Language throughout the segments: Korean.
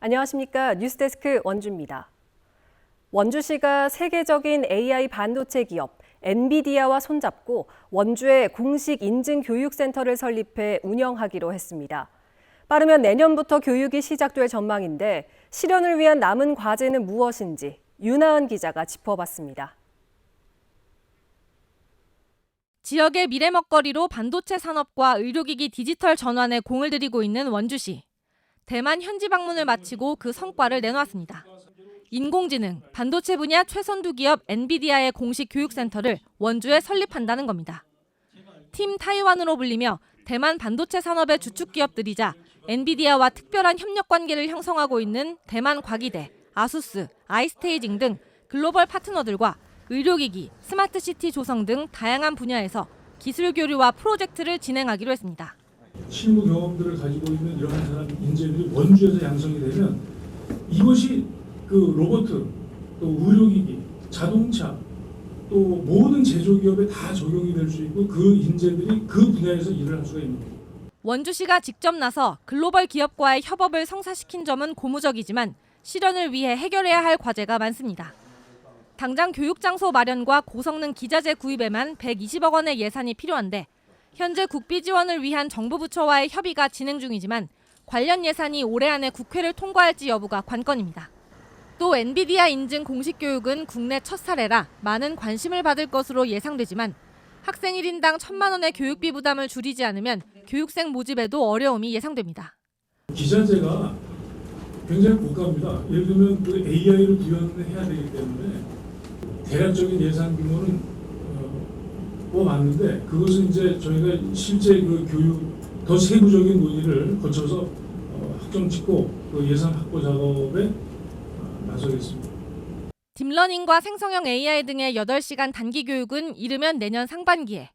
안녕하십니까. 뉴스데스크 원주입니다. 원주시가 세계적인 AI 반도체 기업 엔비디아와 손잡고 원주에 공식 인증 교육센터를 설립해 운영하기로 했습니다. 빠르면 내년부터 교육이 시작될 전망인데 실현을 위한 남은 과제는 무엇인지 윤하은 기자가 짚어봤습니다. 지역의 미래 먹거리로 반도체 산업과 의료기기 디지털 전환에 공을 들이고 있는 원주시. 대만 현지 방문을 마치고 그 성과를 내놓았습니다. 인공지능, 반도체 분야 최선두 기업 엔비디아의 공식 교육센터를 원주에 설립한다는 겁니다. 팀 타이완으로 불리며 대만 반도체 산업의 주축 기업들이자 엔비디아와 특별한 협력 관계를 형성하고 있는 대만 과기대, 아수스, 아이스테이징 등 글로벌 파트너들과 의료기기, 스마트시티 조성 등 다양한 분야에서 기술 교류와 프로젝트를 진행하기로 했습니다. 실무 경험들을 가지고 있는 이런 사람 인재들이 원주에서 양성이 되면 이것이 그 로봇, 또 의료기기, 자동차, 또 모든 제조기업에 다 적용이 될 수 있고 그 인재들이 그 분야에서 일을 할 수가 있는 거예요. 원주시가 직접 나서 글로벌 기업과의 협업을 성사시킨 점은 고무적이지만 실현을 위해 해결해야 할 과제가 많습니다. 당장 교육장소 마련과 고성능 기자재 구입에만 120억 원의 예산이 필요한데 현재 국비 지원을 위한 정부 부처와의 협의가 진행 중이지만 관련 예산이 올해 안에 국회를 통과할지 여부가 관건입니다. 또 엔비디아 인증 공식 교육은 국내 첫 사례라 많은 관심을 받을 것으로 예상되지만 학생 1인당 1,000만 원의 교육비 부담을 줄이지 않으면 교육생 모집에도 어려움이 예상됩니다. 기자재가 굉장히 고가입니다. 예를 들면 그 AI를 구현을 해야 되기 때문에 대략적인 예산 규모는 맞는데 그것은 이제 저희가 실제 그 교육 더 세부적인 논의를 거쳐서 확정 짓고 그 예산 확보 작업에 나서겠습니다. 딥러닝과 생성형 AI 등의 8시간 단기 교육은 이르면 내년 상반기에,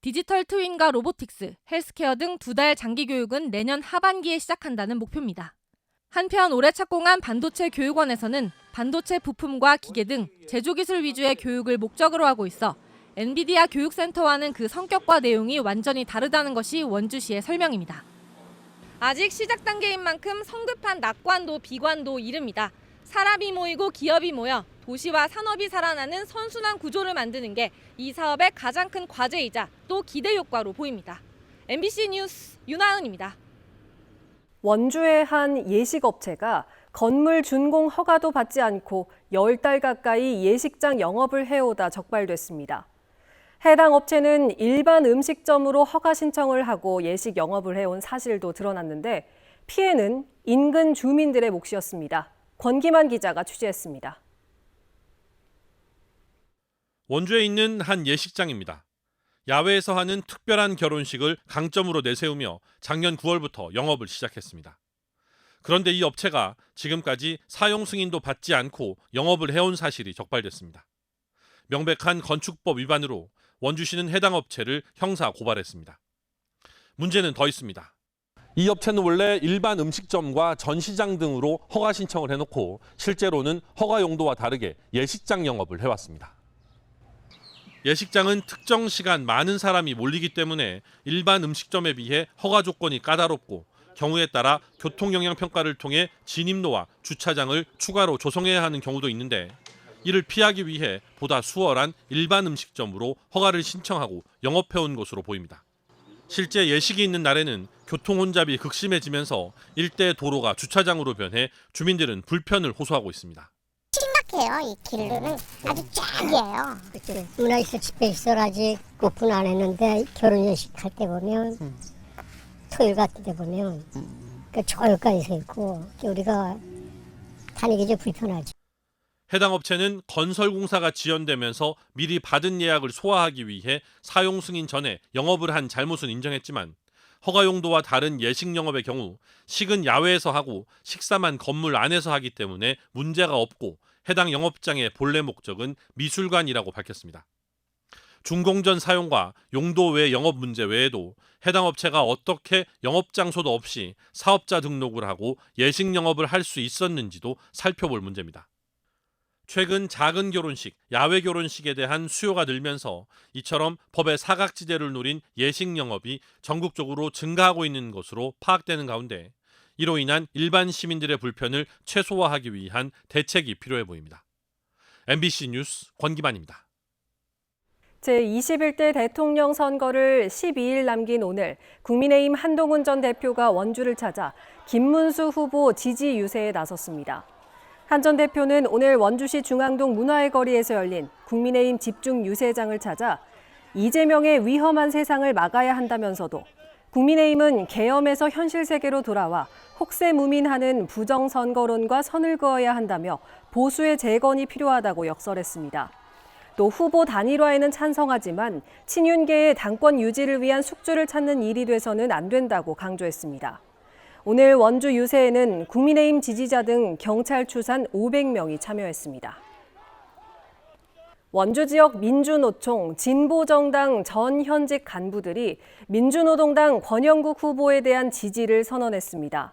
디지털 트윈과 로보틱스, 헬스케어 등 2달 장기 교육은 내년 하반기에 시작한다는 목표입니다. 한편 올해 착공한 반도체 교육원에서는 반도체 부품과 기계 등 제조기술 위주의 교육을 목적으로 하고 있어 엔비디아 교육센터와는 그 성격과 내용이 완전히 다르다는 것이 원주시의 설명입니다. 아직 시작 단계인 만큼 성급한 낙관도 비관도 이릅니다. 사람이 모이고 기업이 모여 도시와 산업이 살아나는 선순환 구조를 만드는 게 이 사업의 가장 큰 과제이자 또 기대 효과로 보입니다. MBC 뉴스 윤하은입니다. 원주의 한 예식업체가 건물 준공 허가도 받지 않고 10달 가까이 예식장 영업을 해오다 적발됐습니다. 해당 업체는 일반 음식점으로 허가 신청을 하고 예식 영업을 해온 사실도 드러났는데 피해는 인근 주민들의 몫이었습니다. 권기만 기자가 취재했습니다. 원주에 있는 한 예식장입니다. 야외에서 하는 특별한 결혼식을 강점으로 내세우며 작년 9월부터 영업을 시작했습니다. 그런데 이 업체가 지금까지 사용 승인도 받지 않고 영업을 해온 사실이 적발됐습니다. 명백한 건축법 위반으로 원주시는 해당 업체를 형사 고발했습니다. 문제는 더 있습니다. 이 업체는 원래 일반 음식점과 전시장 등으로 허가 신청을 해놓고 실제로는 허가 용도와 다르게 예식장 영업을 해왔습니다. 예식장은 특정 시간 많은 사람이 몰리기 때문에 일반 음식점에 비해 허가 조건이 까다롭고 경우에 따라 교통영향평가를 통해 진입로와 주차장을 추가로 조성해야 하는 경우도 있는데 이를 피하기 위해 보다 수월한 일반 음식점으로 허가를 신청하고 영업해온 것으로 보입니다. 실제 예식이 있는 날에는 교통 혼잡이 극심해지면서 일대 도로가 주차장으로 변해 주민들은 불편을 호소하고 있습니다. 심각해요. 이 길로는 아주 쫙이에요. 문화 있을 집회 있어 아직 오픈 안 했는데 결혼 예식 할 때 보면 토요일 같은 데 보면 그 저기까지 서 있고 우리가 다니기 좀 불편하죠. 해당 업체는 건설공사가 지연되면서 미리 받은 예약을 소화하기 위해 사용 승인 전에 영업을 한 잘못은 인정했지만 허가 용도와 다른 예식 영업의 경우 식은 야외에서 하고 식사만 건물 안에서 하기 때문에 문제가 없고 해당 영업장의 본래 목적은 미술관이라고 밝혔습니다. 준공전 사용과 용도 외 영업 문제 외에도 해당 업체가 어떻게 영업장소도 없이 사업자 등록을 하고 예식 영업을 할 수 있었는지도 살펴볼 문제입니다. 최근 작은 결혼식, 야외 결혼식에 대한 수요가 늘면서 이처럼 법의 사각지대를 노린 예식 영업이 전국적으로 증가하고 있는 것으로 파악되는 가운데 이로 인한 일반 시민들의 불편을 최소화하기 위한 대책이 필요해 보입니다. MBC 뉴스 권기만입니다. 제21대 대통령 선거를 12일 남긴 오늘 국민의힘 한동훈 전 대표가 원주를 찾아 김문수 후보 지지 유세에 나섰습니다. 한 전 대표는 오늘 원주시 중앙동 문화의 거리에서 열린 국민의힘 집중 유세장을 찾아 이재명의 위험한 세상을 막아야 한다면서도 국민의힘은 계엄에서 현실 세계로 돌아와 혹세무민하는 부정선거론과 선을 그어야 한다며 보수의 재건이 필요하다고 역설했습니다. 또 후보 단일화에는 찬성하지만 친윤계의 당권 유지를 위한 숙주를 찾는 일이 돼서는 안 된다고 강조했습니다. 오늘 원주 유세에는 국민의힘 지지자 등 경찰 추산 500명이 참여했습니다. 원주 지역 민주노총 진보정당 전 현직 간부들이 민주노동당 권영국 후보에 대한 지지를 선언했습니다.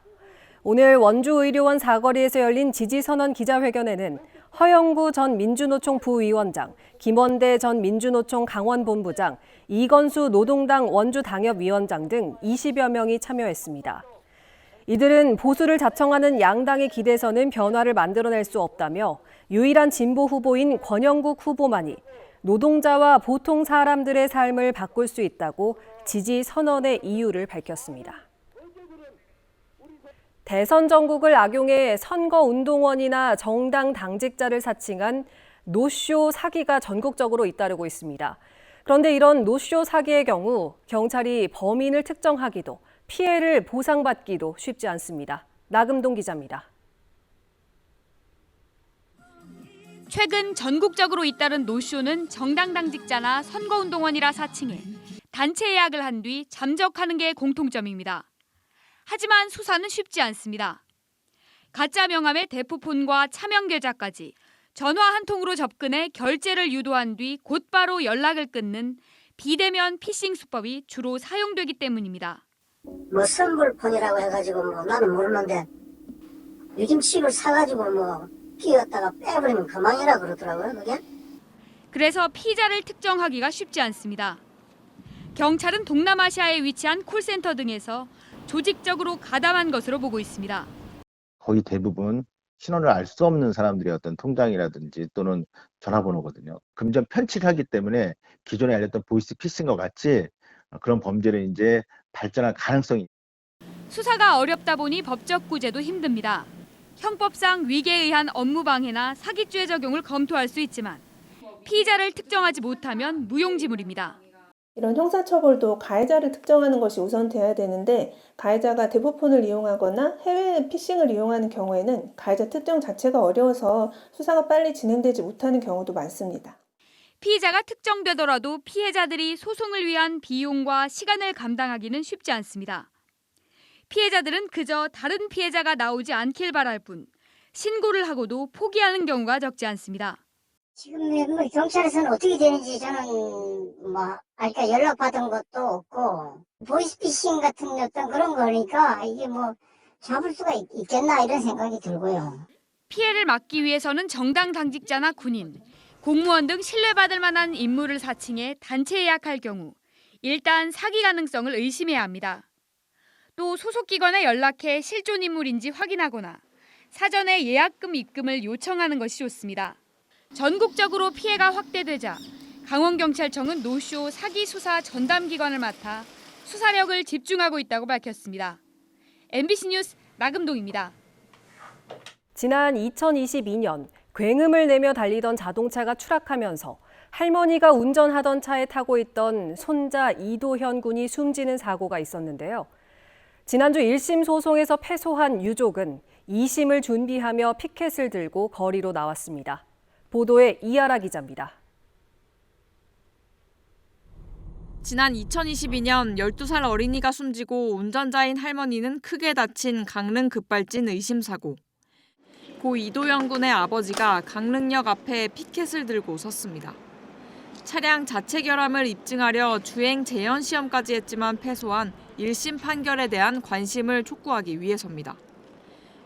오늘 원주의료원 사거리에서 열린 지지선언 기자회견에는 허영구 전 민주노총 부위원장, 김원대 전 민주노총 강원본부장, 이건수 노동당 원주당협위원장 등 20여 명이 참여했습니다. 이들은 보수를 자청하는 양당의 기대서는 변화를 만들어낼 수 없다며 유일한 진보 후보인 권영국 후보만이 노동자와 보통 사람들의 삶을 바꿀 수 있다고 지지 선언의 이유를 밝혔습니다. 대선 전국을 악용해 선거운동원이나 정당 당직자를 사칭한 노쇼 사기가 전국적으로 잇따르고 있습니다. 그런데 이런 노쇼 사기의 경우 경찰이 범인을 특정하기도 피해를 보상받기도 쉽지 않습니다. 나금동 기자입니다. 최근 전국적으로 잇따른 노쇼는 정당 당직자나 선거운동원이라 사칭해 단체 예약을 한 뒤 잠적하는 게 공통점입니다. 하지만 수사는 쉽지 않습니다. 가짜 명함의 대포폰과 차명 계좌까지 전화 한 통으로 접근해 결제를 유도한 뒤 곧바로 연락을 끊는 비대면 피싱 수법이 주로 사용되기 때문입니다. 뭐 선불폰이라고 해가지고 뭐 나는 모르는데 요즘 칩을 사가지고 뭐 끼웠다가 빼버리면 그만이라 그러더라고요, 그게. 그래서 피의자를 특정하기가 쉽지 않습니다. 경찰은 동남아시아에 위치한 콜센터 등에서 조직적으로 가담한 것으로 보고 있습니다. 거의 대부분 신원을 알 수 없는 사람들의 어떤 통장이라든지 또는 전화번호거든요. 금전 편취를 하기 때문에 기존에 알렸던 보이스 피싱과 같이 그런 범죄를 이제 발전할 가능성이. 수사가 어렵다 보니 법적 구제도 힘듭니다. 형법상 위계에 의한 업무방해나 사기죄 적용을 검토할 수 있지만 피의자를 특정하지 못하면 무용지물입니다. 이런 형사처벌도 가해자를 특정하는 것이 우선돼야 되는데 가해자가 대포폰을 이용하거나 해외 피싱을 이용하는 경우에는 가해자 특정 자체가 어려워서 수사가 빨리 진행되지 못하는 경우도 많습니다. 피의자가 특정되더라도 피해자들이 소송을 위한 비용과 시간을 감당하기는 쉽지 않습니다. 피해자들은 그저 다른 피해자가 나오지 않길 바랄 뿐 신고를 하고도 포기하는 경우가 적지 않습니다. 지금 뭐 경찰에서는 어떻게 되는지 저는 그러니까 연락받은 것도 없고 보이스피싱 같은 어떤 그런 거니까 이게 뭐 잡을 수가 있겠나 이런 생각이 들고요. 피해를 막기 위해서는 정당 당직자나 군인, 공무원 등 신뢰받을 만한 인물을 사칭해 단체 예약할 경우 일단 사기 가능성을 의심해야 합니다. 또 소속기관에 연락해 실존 인물인지 확인하거나 사전에 예약금 입금을 요청하는 것이 좋습니다. 전국적으로 피해가 확대되자 강원경찰청은 노쇼 사기 수사 전담기관을 맡아 수사력을 집중하고 있다고 밝혔습니다. MBC 뉴스 나금동입니다. 지난 2022년 굉음을 내며 달리던 자동차가 추락하면서 할머니가 운전하던 차에 타고 있던 손자 이도현 군이 숨지는 사고가 있었는데요. 지난주 1심 소송에서 패소한 유족은 2심을 준비하며 피켓을 들고 거리로 나왔습니다. 보도에 이하라 기자입니다. 지난 2022년 12살 어린이가 숨지고 운전자인 할머니는 크게 다친 강릉 급발진 의심사고. 고 이도현 군의 아버지가 강릉역 앞에 피켓을 들고 섰습니다. 차량 자체 결함을 입증하려 주행 재연 시험까지 했지만 패소한 1심 판결에 대한 관심을 촉구하기 위해서입니다.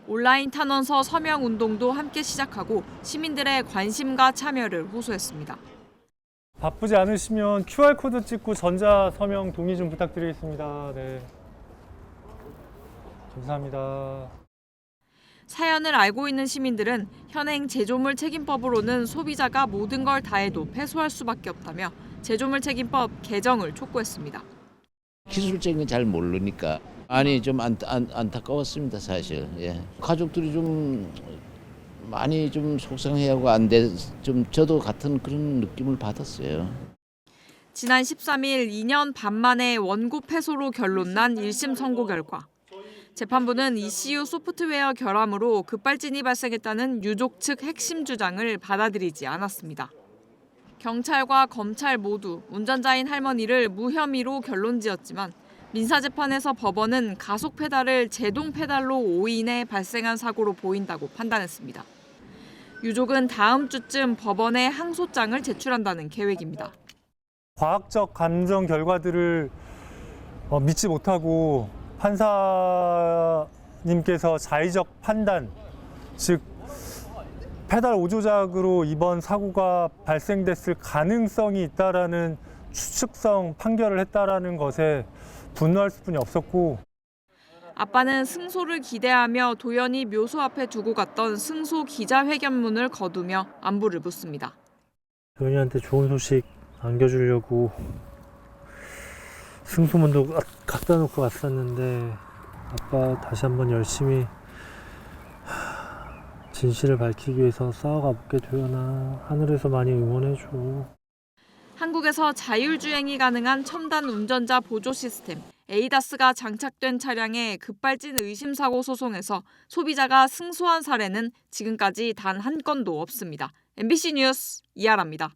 온라인 탄원서 서명 운동도 함께 시작하고 시민들의 관심과 참여를 호소했습니다. 바쁘지 않으시면 QR코드 찍고 전자 서명 동의 좀 부탁드리겠습니다. 네. 감사합니다. 사연을 알고 있는 시민들은 현행 제조물 책임법으로는 소비자가 모든 걸 다해도 패소할 수밖에 없다며 제조물 책임법 개정을 촉구했습니다. 기술적인 건 잘 모르니까 많이 좀 안타까웠습니다, 사실. 예. 가족들이 좀 많이 좀 속상해하고 좀 저도 같은 그런 느낌을 받았어요. 지난 13일 2년 반 만에 원고 패소로 결론난 1심 선고 결과. 재판부는 ECU 소프트웨어 결함으로 급발진이 발생했다는 유족 측 핵심 주장을 받아들이지 않았습니다. 경찰과 검찰 모두 운전자인 할머니를 무혐의로 결론지었지만 민사재판에서 법원은 가속 페달을 제동 페달로 오인해 발생한 사고로 보인다고 판단했습니다. 유족은 다음 주쯤 법원에 항소장을 제출한다는 계획입니다. 과학적 감정 결과들을 믿지 못하고 판사님께서 자의적 판단, 즉 페달 오조작으로 이번 사고가 발생됐을 가능성이 있다라는 추측성 판결을 했다라는 것에 분노할 수뿐이 없었고, 아빠는 승소를 기대하며 도연히 묘소 앞에 두고 갔던 승소 기자회견문을 거두며 안부를 묻습니다. 도연이한테 좋은 소식 안겨주려고 승소문도 갖다 놓고 갔었는데 아빠 다시 한번 열심히 진실을 밝히기 위해서 싸워가 볼게. 도연아, 하늘에서 많이 응원해줘. 한국에서 자율주행이 가능한 첨단 운전자 보조 시스템 에이다스가 장착된 차량의 급발진 의심 사고 소송에서 소비자가 승소한 사례는 지금까지 단 한 건도 없습니다. MBC 뉴스 이하라입니다.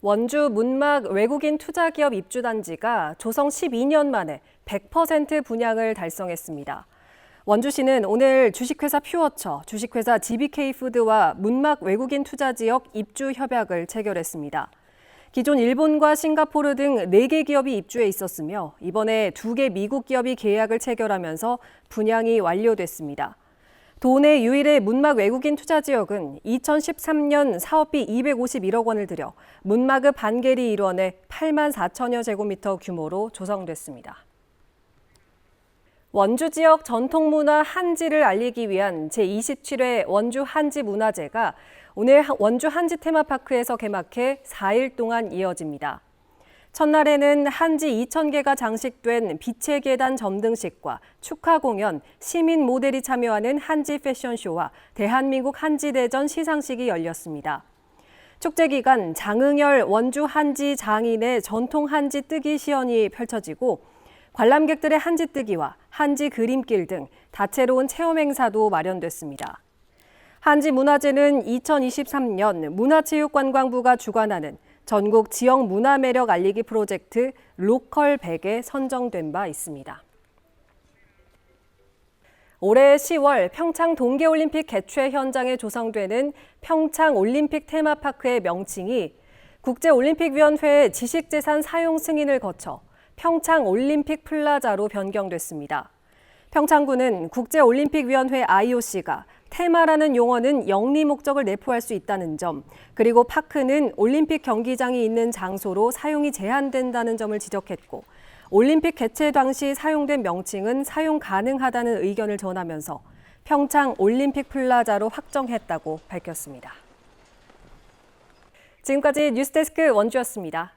원주 문막 외국인 투자기업 입주단지가 조성 12년 만에 100% 분양을 달성했습니다. 원주시는 오늘 주식회사 퓨어처, 주식회사 GBK푸드와 문막 외국인 투자지역 입주 협약을 체결했습니다. 기존 일본과 싱가포르 등 4개 기업이 입주해 있었으며 이번에 2개 미국 기업이 계약을 체결하면서 분양이 완료됐습니다. 도내 유일의 문막 외국인 투자 지역은 2013년 사업비 251억 원을 들여 문막읍 반계리 일원에 8만 4천여 제곱미터 규모로 조성됐습니다. 원주 지역 전통문화 한지를 알리기 위한 제27회 원주 한지문화제가 오늘 원주 한지 테마파크에서 개막해 4일 동안 이어집니다. 첫날에는 한지 2,000개가 장식된 빛의 계단 점등식과 축하 공연, 시민 모델이 참여하는 한지 패션쇼와 대한민국 한지대전 시상식이 열렸습니다. 축제 기간 장흥열 원주 한지 장인의 전통 한지 뜨기 시연이 펼쳐지고 관람객들의 한지 뜨기와 한지 그림길 등 다채로운 체험 행사도 마련됐습니다. 한지 문화제는 2023년 문화체육관광부가 주관하는 전국 지역 문화 매력 알리기 프로젝트 로컬 100에 선정된 바 있습니다. 올해 10월 평창 동계올림픽 개최 현장에 조성되는 평창올림픽 테마파크의 명칭이 국제올림픽위원회의 지식재산 사용 승인을 거쳐 평창올림픽 플라자로 변경됐습니다. 평창구는 국제올림픽위원회 IOC가 테마라는 용어는 영리 목적을 내포할 수 있다는 점, 그리고 파크는 올림픽 경기장이 있는 장소로 사용이 제한된다는 점을 지적했고, 올림픽 개최 당시 사용된 명칭은 사용 가능하다는 의견을 전하면서 평창 올림픽 플라자로 확정했다고 밝혔습니다. 지금까지 뉴스데스크 원주였습니다.